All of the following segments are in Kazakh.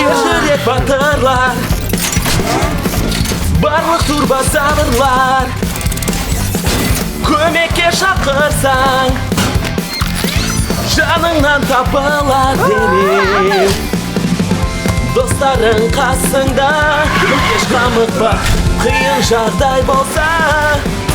Ержүрек батырлар, барлық турбозаврлар, көмекке шақырсаң жаныңнан табылар демек. Достарың қасыңда, еш қамықпа, қиын жағдай болса,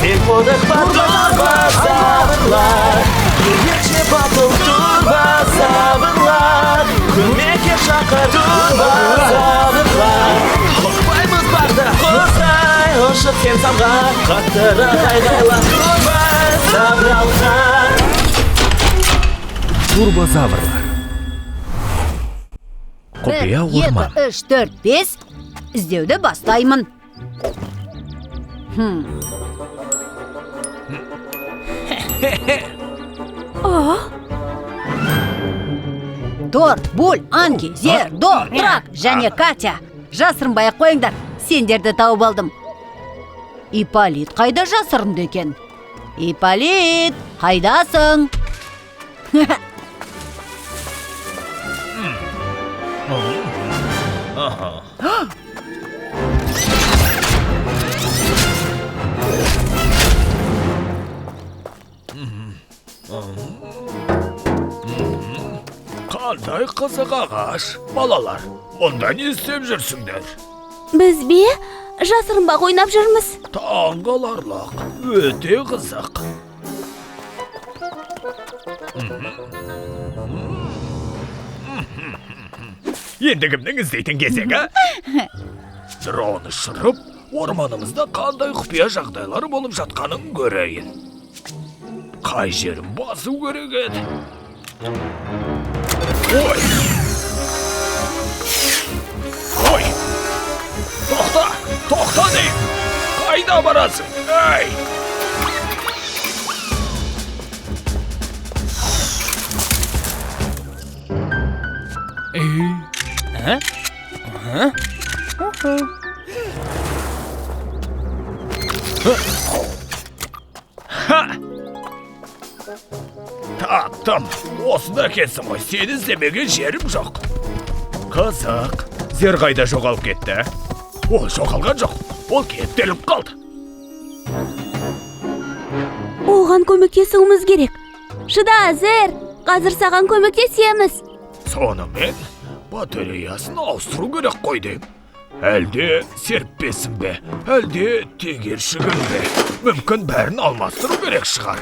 сен қорықпа, турбозаврлар, ерекше батыл турбозаврлар, көмекке шақыр турбозаврлар. Қорықпаймыз барда, қосай, ұшып сен самға, қаттырақ айғайла турбозаврлар. Турбозаврлар. Құпия орман. 1, 2, 3, 4, 5. Іздеуді бастаймын. Тор, Буль, Анги, Зер, Дом, Трак және Катя. Жасырынбай ақ қойыңдар. Сендерді тауып алдым. Ипполит қайда жасырынды екен? Ипполит, қайдасың? Қандай қызық ағаш. Балалар, мұнда не істеп жүрсіңдер? Біз бе жасырынбақ ойнап жүрміз. Таңғаларлық, өте қызық. Енді кімнің іздейтін кезегі? Дрон ұшырып, орманымызда қандай құпия жағдайлар болып жатқанын көрейін. Қай жерін басу керек еді? Ой! Ой! Тоқта дейм! Қайда барасың? Ай! Таптым, осында кетсің ғой, сені іздемеген жерім жоқ. Қызық, Зер қайда жоғалып кетті? Ол жоғалған жоқ, ол кептеліп қалды. Оған көмектесуіміз керек. Шыда, Зер, қазір саған көмектесеміз. Сонымен батареясын ауыстыру керек қой дейм. Әлде серіппесін бе, әлде тегершігін бе? Мүмкін бәрін алмастыру керек шығар.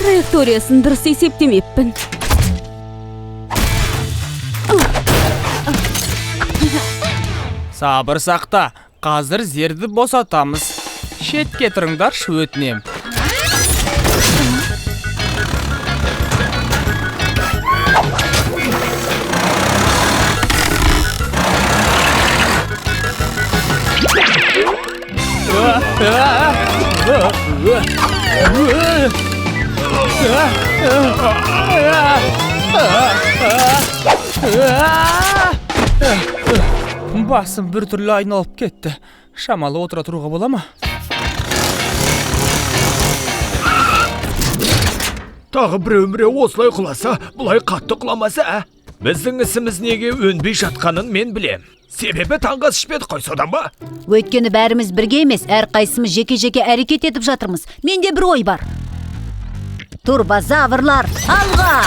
Траекториясын дұрыс есептемеппін. Сабыр сақта, қазір Зерді босатамыз. Шетке тұрыңдаршы өтінем. Басым бір түрлі айналып кетті. Шамалы отыра тұруға бола ма? Тағы біреу осылай құласа, бұлай қатты құламаса, біздің ісіміз неге өнбей жатқанын мен білем. Себебі таңғы ішпеді қой, содан ба? Өйткені бәріміз бірге емес, әрқайсымыз жеке-жеке әрекет етіп жатырмыз. Менде бір ой бар. Турбозаврлар, алға!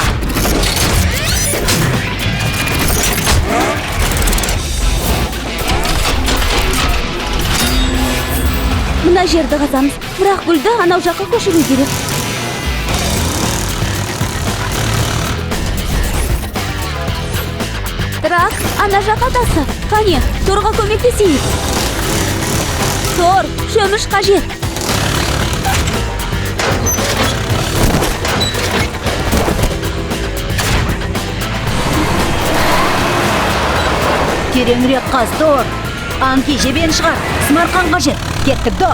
жерді қазамыз. Бірақ гүлді анау жаққа көшіру керек. Трак, ана жаққа тасы. Қане, Торға көмектесейік. Тор, шөміш қажет. Тереңірек қаз, Тор. Анки жебен шығар. Смарқан қажет. Кеттік, До.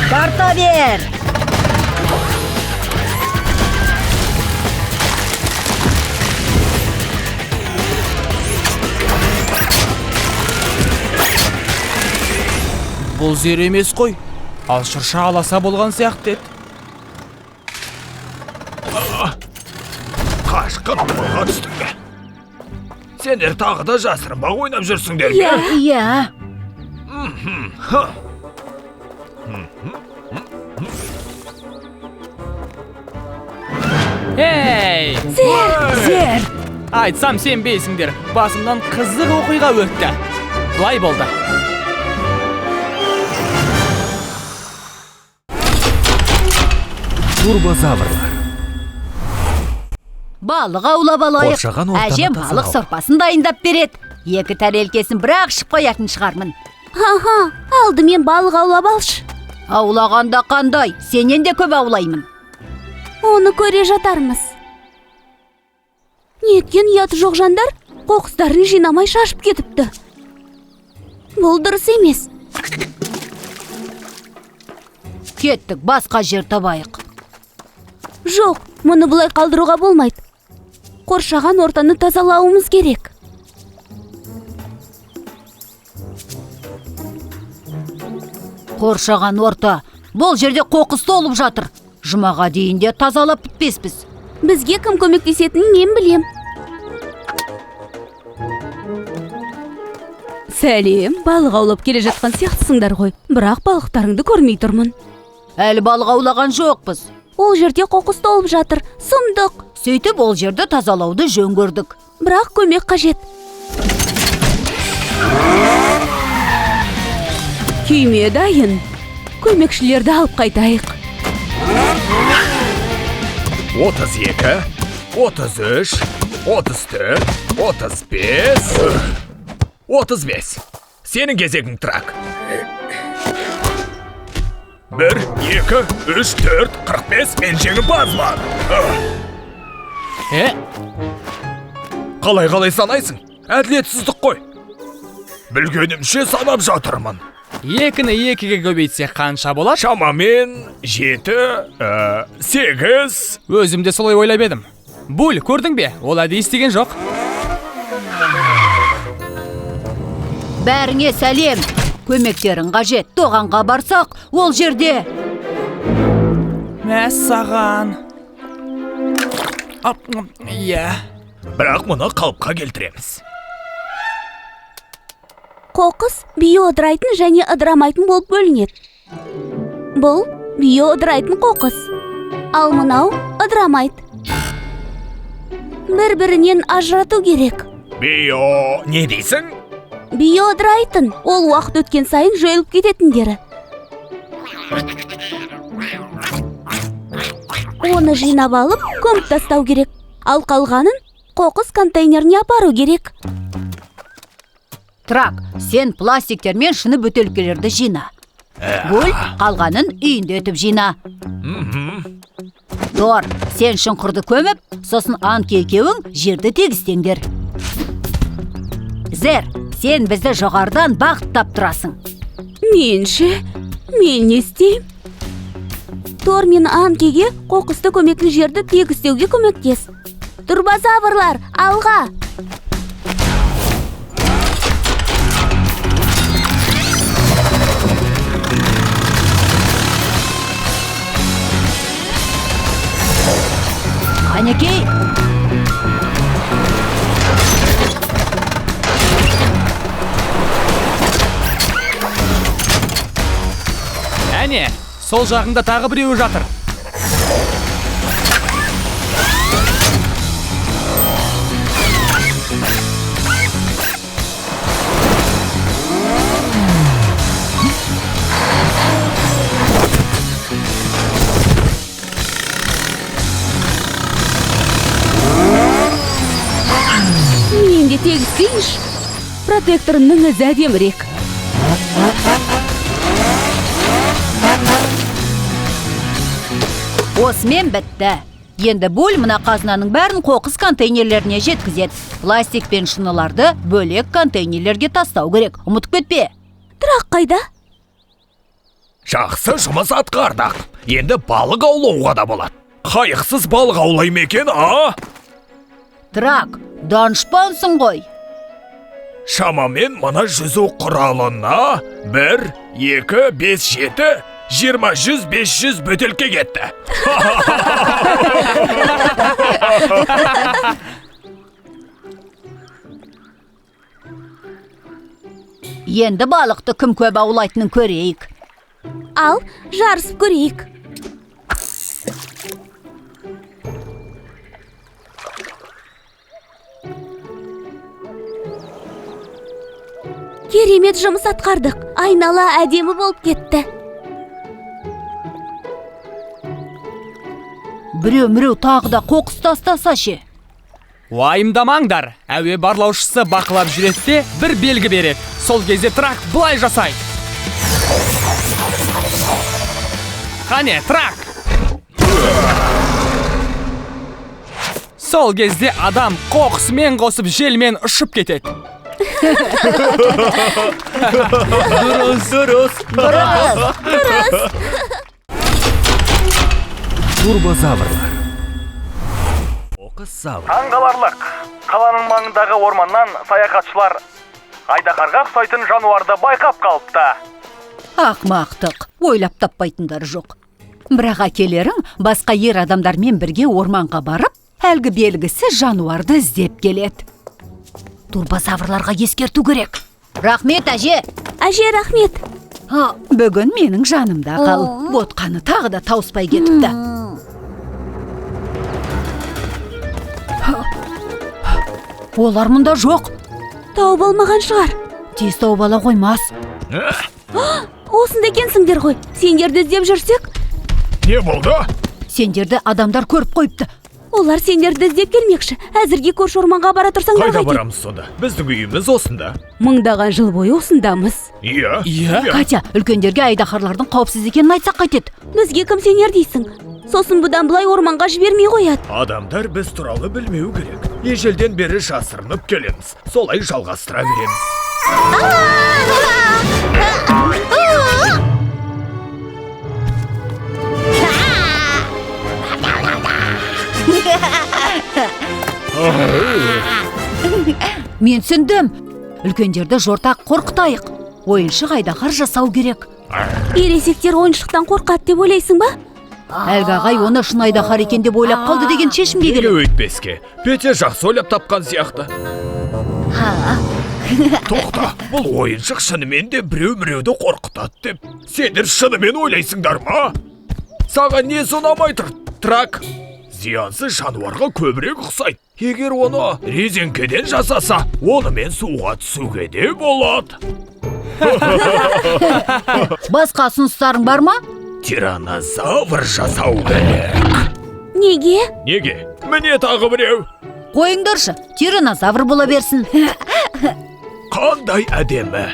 Тарта бер. Бұл зер емес қой. Ал шырша аласа болған сияқты еді. Қашқын қолға түстің бе? Сендер тағы да жасырынбақ ойнап жүрсіңдер ме? Иә. Ей! Зер. Айтсам сенбейсіңдер. Басымнан қызық оқиға өтті. Былай болды. Турбозаврлар. Балық аулап алайық. Қоршаған ортаны Әжем тазалау. балық сорпасын дайындап береді. Екі тәрелкесін бірақ ішіп қоятын шығармын. Аха, алдымен балық аулап алшы. Аулағанда қандай? Сенен де көп аулаймын. Оны көре жатармыз. Неткен ұяты жоқ жандар қоқыстарын жинамай шашып кетіпті. Бұл дұрыс емес. Кеттік, басқа жер табайық. Жоқ, мұны бұлай қалдыруға болмайды. Қоршаған ортаны тазалауымыз керек. Қоршаған орта. Бұл жерде қоқыс толып жатыр. Жұмаға дейін де тазалап бітпеспіз. Бізге кім көмектесетінін мен білем. Сәлем, балық аулап келе жатқан сияқтысыңдар ғой. Бірақ балықтарыңды көрмей тұрмын. Әлі балық аулаған жоқпыз. Ол жерде қоқыс толып жатыр. Сұмдық. Сөйтіп ол жерді тазалауды жөн көрдік. Бірақ көмек қажет. Күйме дайын. Көмекшілерді алып қайтайық. 32, 33, 34, 35, 35. Сенің кезегің Трак. 1, 2, 3, 4, 45, мен жеңімпазмын. Қалай санайсың? Әділетсіздік қой. Білгенімше санап жатырмын. Екіні екіге көбейтсе қанша болады? Шамамен 7, 8. Өзім де солай ойлап едім. Бұл, көрдің бе? Ол әдейі істеген жоқ. Бәріңе сәлем. Көмектерің қажет. Тоғанға барсақ, ол жерде. Мәссаған. Иә. Бірақ мұны қалыпқа келтіреміз. Қоқыс биоыдырайтын және ыдырамайтын болып бөлінеді. Бұл биоыдырайтын қоқыс. Ал мынау ыдырамайды. Бір-бірінен ажырату керек. Не дейсің? Биоыдырайтын, ол уақыт өткен сайын жойылып кететіндері. Оны жинап алып, көміп тастау керек. Ал қалғанын қоқыс контейнеріне апару керек. Трак, сен пластиктер мен шыны бөтелкелерді жина. Бұл қалғанын үйінде өтіп жина. Тор, сен шұңқырды көміп, сосын Анки екеуің жерді тегістеңдер. Зер, сен бізді жоғардан бағыттап тұрасың. Мен не істеймін? Тор мен Анкиге қоқысты көметін жерді тегістеуге көмектес. Турбозаврлар, алға! Анекей! Әне, сол жағыңда тағы біреуі жатыр. тегістейінші. Протекторының өзі әдемірек. Осымен бітті. Енді бөл мына қазынаның бәрін қоқыс контейнерлеріне жеткізеді. Пластик пен шыныларды бөлек контейнерлерге тастау керек. Ұмытып кетпе. Тұрақ қайда? Жақсы жұмыс атқардық. Енді балық аулауға да болады. Қайықсыз балық аулай ма екен, а? Трак, данышпансың ғой. Шамамен мына жүзу құралына 1, 2, 5, 7, 20, 100, 500 бөтелке кетті. Енді балықты кім көп аулайтынын көрейік. Ал, жарысып көрейік. Керемет жұмыс атқардық. Айнала әдемі болып кетті. Біреу тағы да қоқыс тастаса ше. Уайымдамаңдар. Әуе барлаушысы бақылап жүреді де бір белгі береді. Сол кезде трак былай жасайды. Қане, трак! Сол кезде адам қоқысымен қосып желмен ұшып кетеді. Дұрыс. Турбозаврлар. Қоқыс завр. Таңғаларлық. Қаланың маңындағы орманнан саяхатшылар айдаһарға ұқсайтын жануарды байқап қалыпты. Ақмақтық, ойлап таппайтындар жоқ. Бірақ әкелерің басқа ер адамдармен бірге орманға барып, әлгі белгісі жануарды іздеп келеді. Турбозаврларға ескерту керек. Рахмет, әже. Әже, рахмет. Бүгін менің жанымда қал. Ботқаны тағы да тауыспай кетіпті. Олар мұнда жоқ. Тауып алмаған шығар. Тез тауып ала қоймас. Осында екенсіңдер ғой. Сендерді іздеп жүрсек? Не болды? Сендерді адамдар көріп қойыпты. Олар сендерді іздеп келмекші. Әзірге көрші орманға бара тұрсаңдар Қайда қайтеді? барамыз сонда? Біздің үйіміз осында. Мыңдаған жыл бойы осындамыз. Иә. Катя, үлкендерге айдаһарлардың қауіпсіз екенін айтсақ қайтеді. Бізге кім сенер дейсің? Сосын бұдан былай орманға жібермей қояды. Адамдар біз туралы білмеу керек. Ежелден бері жасырынып келеміз. Солай жалғастыра береміз. Мен түсіндім. Үлкендерді жортақ қорқытайық. Ойыншық айдаһар жасау керек. Ересектер ойыншықтан қорқады деп ойлайсың ба? Әлгі ағай оны шын айдаһар екен деп ойлап қалды деген шешімге Неге келеді. өйтпеске? Пете жақсы ойлап тапқан сияқты. Тоқта, бұл ойыншық шынымен де біреу-біреуді қорқытады деп. Сендер шынымен ойлайсыңдар ма? Саған не ұнамай тұр, Трак? Зиянсыз жануарға көбірек ұқсайды. Егер оны резеңкеден жасаса, онымен суға түсуге де болады. Басқа ұсыныстарың бар ма? Тиранозавр жасау керек. Неге? Неге? Міне тағы біреу. Қойыңдаршы, тиранозавр бола берсін. Қандай әдемі.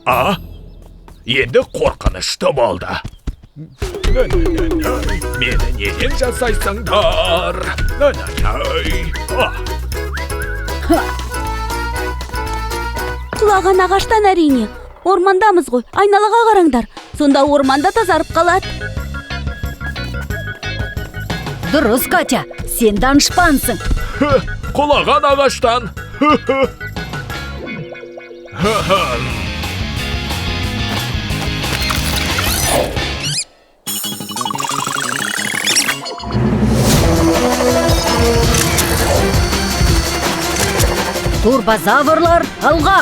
А? Енді қорқынышты болды. Мені неден жасайсыңдар? Құлаған ағаштан әрине. Ормандамыз ғой, айналаға қараңдар. Сонда орманда тазарып қалады. Дұрыс, Катя, сен данышпансың. Құлаған ағаштан. Турбозаврлар алға!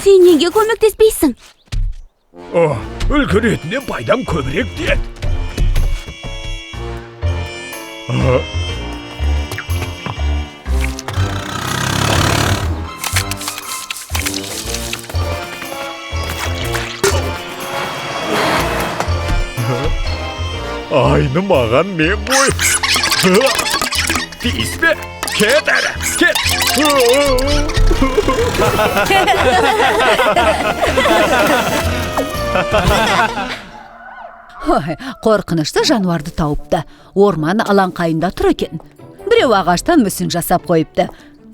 Сен неге көмектеспейсің? Үлгі ретінде пайдам көбірек деді. Айны маған мен ғой. Тиіспе, кет әрі, кет. Ой, қорқынышты жануарды тауыпты. Орман алаңқайында тұр екен. Біреу ағаштан мүсін жасап қойыпты.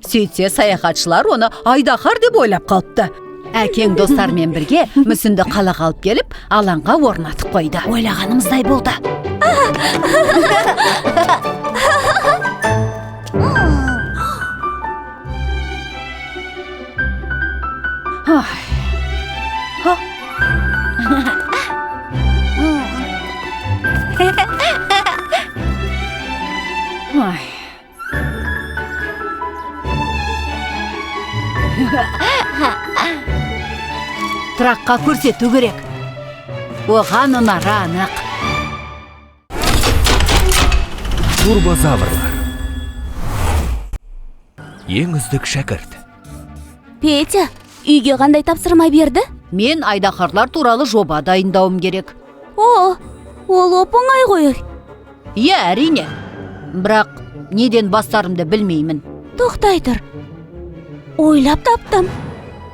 Сөйтсе саяхатшылар оны айдаһар деп ойлап қалыпты. Әкең достармен бірге мүсінді қалаға алып келіп, алаңға орнатып қойды. Ойлағанымыздай болды. Траққа көрсету керек. Оған ұнары анық. Турбозаврлар. Ең үздік шәкірт. Петя, үйге қандай тапсырма берді? Мен айдаһарлар туралы жоба дайындауым керек. О, ол оп-оңай ғой. Иә, әрине. Бірақ неден бастарымды білмеймін. Тоқтай тұр. Ойлап таптым.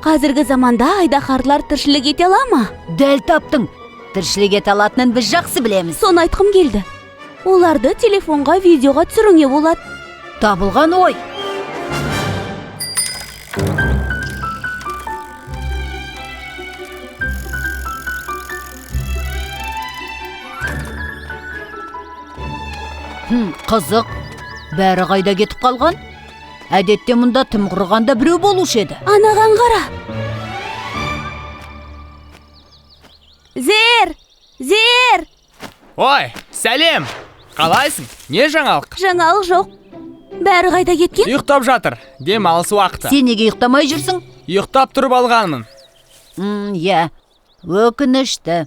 Қазіргі заманда айдаһарлар тіршілік ете ала ма? Дәл таптың. Тіршілік ете алатынын біз жақсы білеміз. Соны айтқым келді. Оларды телефонға, видеоға түсіруге болады. Табылған ой. Қызық. Бәрі қайда кетіп қалған? Әдетте мұнда тым құрғанда біреу болушы еді. Анаған қара. Зер! Ой, сәлем! Қалайсың? Не жаңалық? Жаңалық жоқ. Бәрі қайда кеткен? Ұйықтап жатыр. Демалыс уақыты. Сен неге ұйықтамай жүрсің? Ұйықтап тұрып алғанмын. Иә. Өкінішті.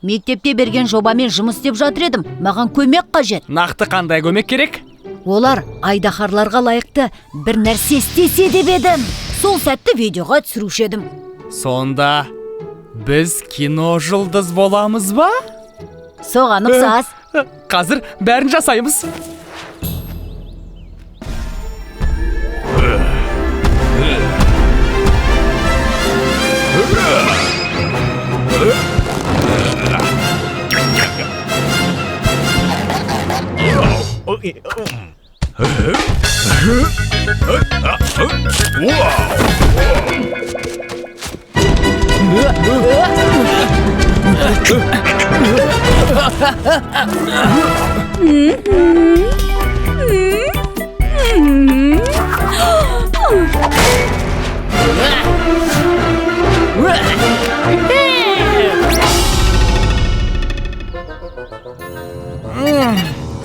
Мектепте берген жобамен жұмыс істеп жатыр едім. Маған көмек қажет. Нақты қандай көмек керек? Олар айдаһарларға лайықты бір нәрсе істесе деп едім. Сол сәтті видеоға түсіруші едім. Сонда біз кино жұлдыз боламыз ба? Соған ұқсас. Қазір бәрін жасаймыз.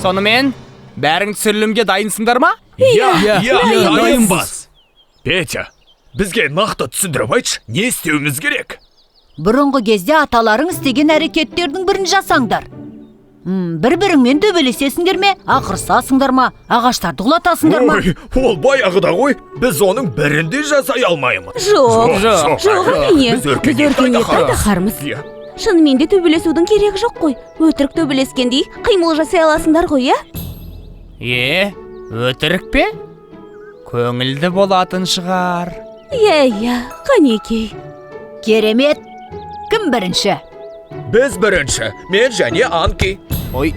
Сонымен, бәрің түсірілімге дайынсыңдар ма? Иә, дайынбыз. Петя, бізге нақты түсіндіріп айтшы, не істеуіміз керек? Бұрынғы кезде аталарың істеген әрекеттердің бірін жасаңдар. Бір-біріңмен төбелесесіңдер ме, ақырсасыңдар ма, ағаштарды құлатасыңдар ма? Ой, ол баяғыда ғой, біз оның бірінде жасай алмаймыз. Жоқ, әрине. Біз өркениетті айдаһармыз. Шынымен де төбелесудің керегі жоқ қой. Өтірік төбелескендей қимыл жасай аласыңдар ғой, иә? Өтірік пе? Көңілді болатын шығар. Иә, қанекей. Керемет. Кім бірінші? Біз бірінші, мен және Анки. Ой.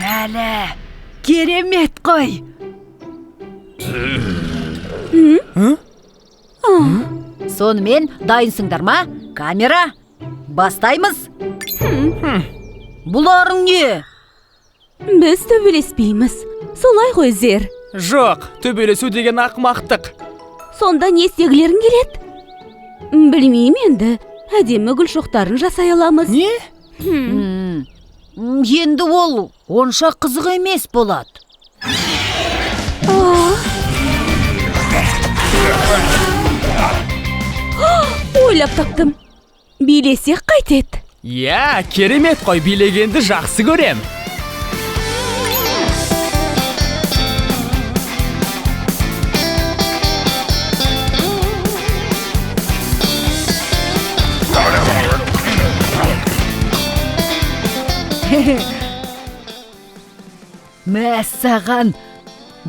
Бәлі, керемет қой. Сонымен дайынсыңдар ма? Камера, бастаймыз. Бұларың не? Біз төбелеспейміз. Солай ғой, Зер. Жоқ, төбелесу деген ақымақтық. Сонда не істегілерің келеді? Білмеймін енді. Әдемі гүл шоқтарын жасай аламыз. Не? Енді ол онша қызық емес болады. Ойлап таптым. Билесек қайтеді. Я, керемет қой, билегенді жақсы көрем. Мәссаған,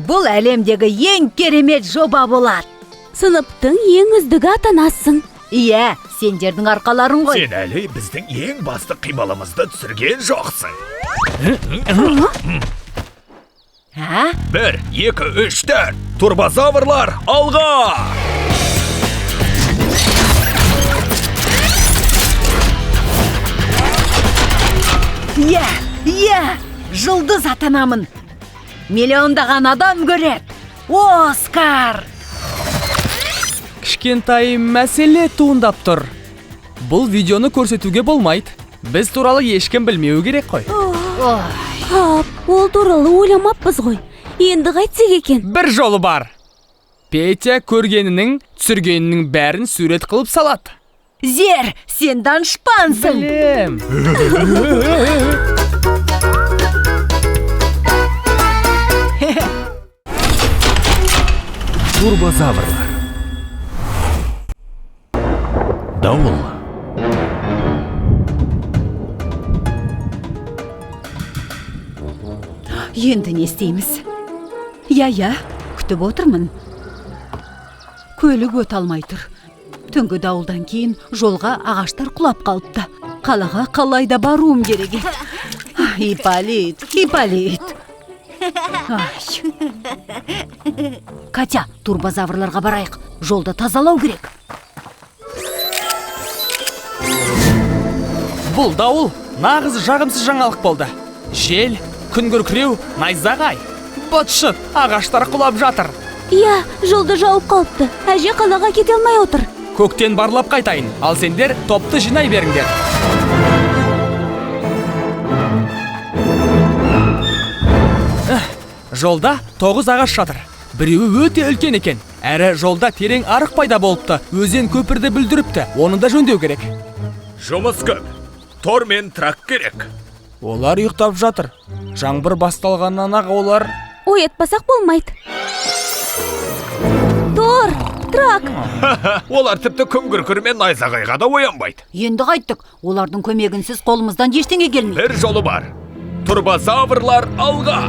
бұл әлемдегі ең керемет жоба болады. Сыныптың ең үздігі атанасың. Иә, сендердің арқаларың ғой. Сен әлі біздің ең басты қимылымызды түсірген жоқсың. Ә? 1, 2, 3, 4. Турбозаврлар, алға! Иә, жұлдыз атанамын. Миллиондаған адам көреді. Оскар! Кішкентай мәселе туындап тұр. Бұл видеоны көрсетуге болмайды. Біз туралы ешкім білмеуі керек қой. Ол туралы ойламаппыз ғой. Енді қайтсек екен? Бір жолы бар. Петя көргенінің, түсіргенінің бәрін сурет қылып салады. Зер, сен данышпансың. Білем. Турбозаврлар. Дауыл. Енді не істейміз? Я, күтіп отырмын. Көлік өте алмай тұр. Түнгі дауылдан кейін жолға ағаштар құлап қалыпты. Қалаға қалайда баруым керек. Ипполит. Катя, турбозаврларға барайық. Жолды тазалау керек. Бұл дауыл нағыз жағымсыз жаңалық болды. Жел, күн күркіреу, найзағай. Быт-шыт, ағаштар құлап жатыр. Иә, жолды жауып қалыпты. Әже қалаға кете алмай отыр. Көктен барлап қайтайын, ал сендер топты жинай беріңдер. Жолда 9 ағаш жатыр. Біреуі өте үлкен екен. Әрі жолда терең арық пайда болыпты. Өзен көпірді бүлдіріпті. Оны да жөндеу керек. Жұмыс көп. Тор мен трак керек. Олар ұйықтап жатыр. Жаңбыр басталғаннан ақ олар... Оятпасақ болмайды. Тор, трак. Олар тіпті күн күркірмен найзағайға да оянбайды. Енді қайттық. Олардың көмегінсіз қолымыздан ештеңе келмейді. Бір жолы бар. Турбозаврлар, алға!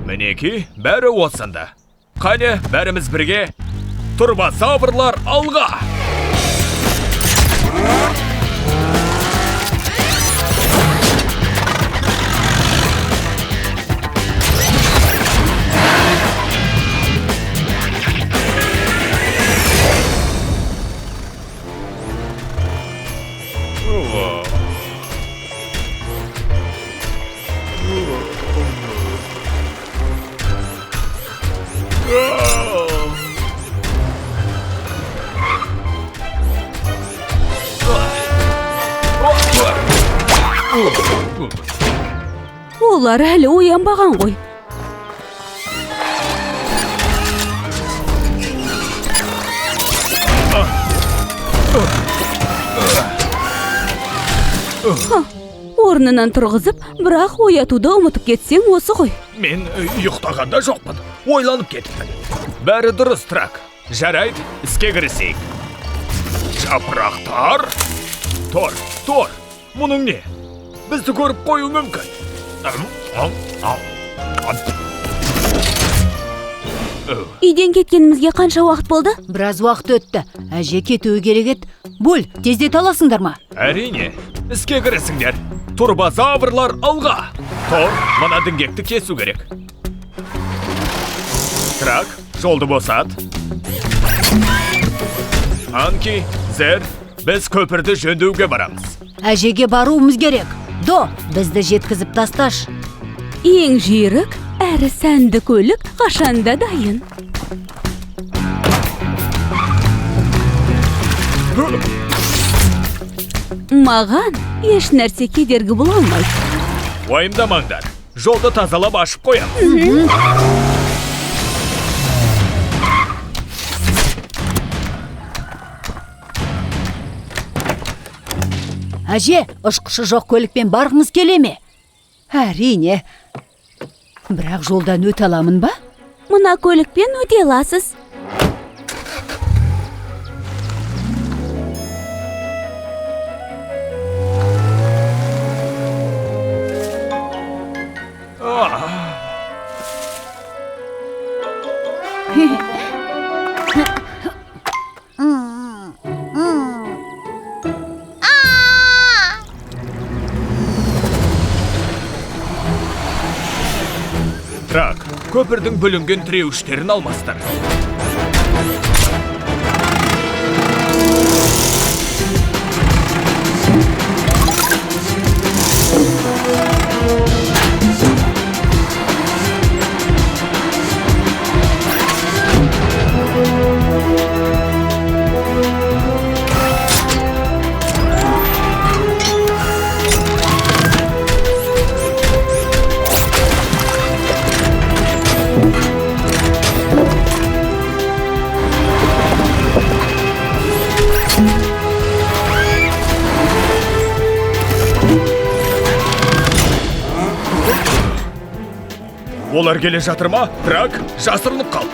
Мінеки, бәрі осында. Қане, бәріміз бірге. Турбозаврлар, алға! Олар әлі оянбаған ғой. Орнынан тұрғызып, бірақ оятуды ұмытып кетсең осы ғой. Мен ұйықтағанда жоқпын. Ойланып кетіппін. Бәрі дұрыс, трак. Жарайды, іске кірісейік. Жапырақтар. Тор. Мұның не? Бізді көріп қою мүмкін. Үйден кеткенімізге қанша уақыт болды? Біраз уақыт өтті. Әже кетуі керек еді. Бол, тездете аласыңдар ма? Әрине, іске кірісіңдер. Турбозаврлар алға. Тор, мына діңгекті кесу керек. Трак, жолды босат. Анки, Зер, біз көпірді жөндеуге барамыз. Әжеге баруымыз керек. До, бізді жеткізіп тасташ. Ең жүйрік, әрі сәнді көлік қашанда дайын. Маған еш нәрсе кедергі бола алмайды. Уайымдамаңдар, жолды тазалап ашып қоямыз. Әже, ұшқышы жоқ көлікпен барғыңыз келе ме? Әрине. Бірақ жолдан өте аламын ба? Мына көлікпен өте аласыз. Трак, көпірдің бүлінген тіреуіштерін алмастыр. Олар келе жатыр ма? Трак, жасырынып қал.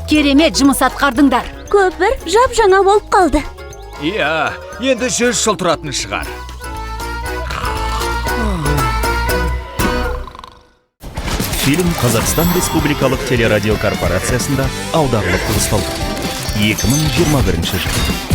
Керемет жұмыс атқардыңдар. Көпір жап-жаңа болып қалды. Иә, енді 100 жыл тұратын шығар. Фильм Қазақстан Республикалық телерадио корпорациясында аударылып дыбысталды. 2021 жыл.